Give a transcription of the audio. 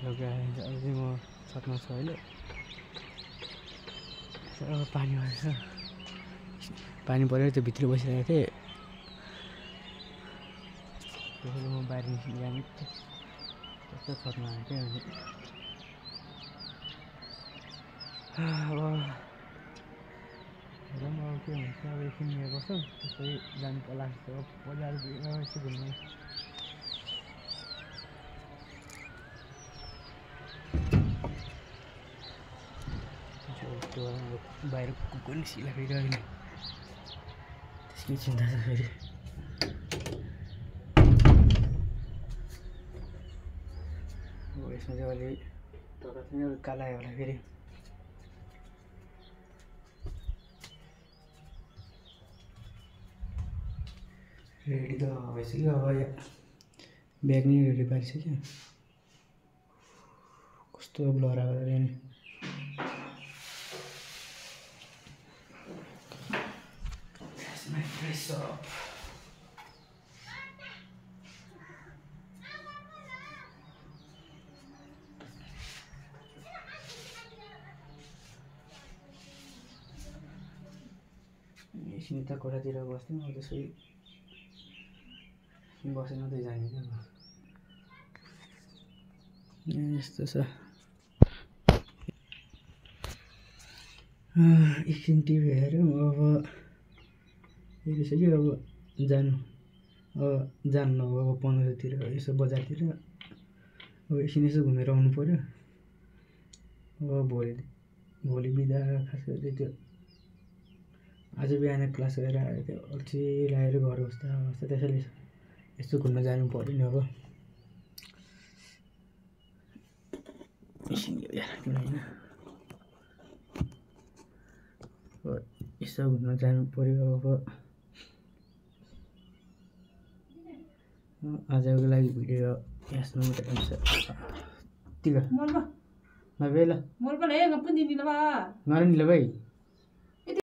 लगाएर अब चाहिँ म छतमा छु अहिले। अब पानी आएछ, पानी परेर त्यो भित्र बसिरहेको थिएँ। त्यसैले म बाहिर निस्किनु जाने त्यस्तो छतमा आएको अनि अब हेरौँ अब के हुन्छ। अब एकछिन यहाँ बस्छौँ, त्यसपछि जानु पर्ला जस्तो बजारतिर यसो घुम्नु। त्यो बाहिर कुकुरले सिला फेरि अहिले त्यसकै चिन्ता छ फेरि। अब यसमा चाहिँ अलि तर चाहिँ काला आयो होला फेरि। रेडी त भइसक्यो, अब ब्याग नै रेडी पारिसक्यो। कस्तो ब्लर आएको नि। एकछिन त कोठातिर बस्थ्यौँ, अब त्यसै बसेन त जाने क्या। यस्तो छ। एकछिन टिभी हेऱ्यौँ, अब हेरिसक्यो। अब जानु नभए अब 15तिर यसो बजारतिर अब एकछिन यसो घुमेर आउनु पऱ्यो। अब भोलि बिदा खास गरी त्यो आज बिहान क्लास गएर आएर त्यो अल्छी लागेर घर बस्दा त्यसैले यस्तो घुम्न जानु पऱ्यो नि। अब यसो घुम्न जानु पऱ्यो। अब आजको लागि भिडियो यसमा मात्रै हुन्छ। टिका नभए ल नरेनिल भाइ।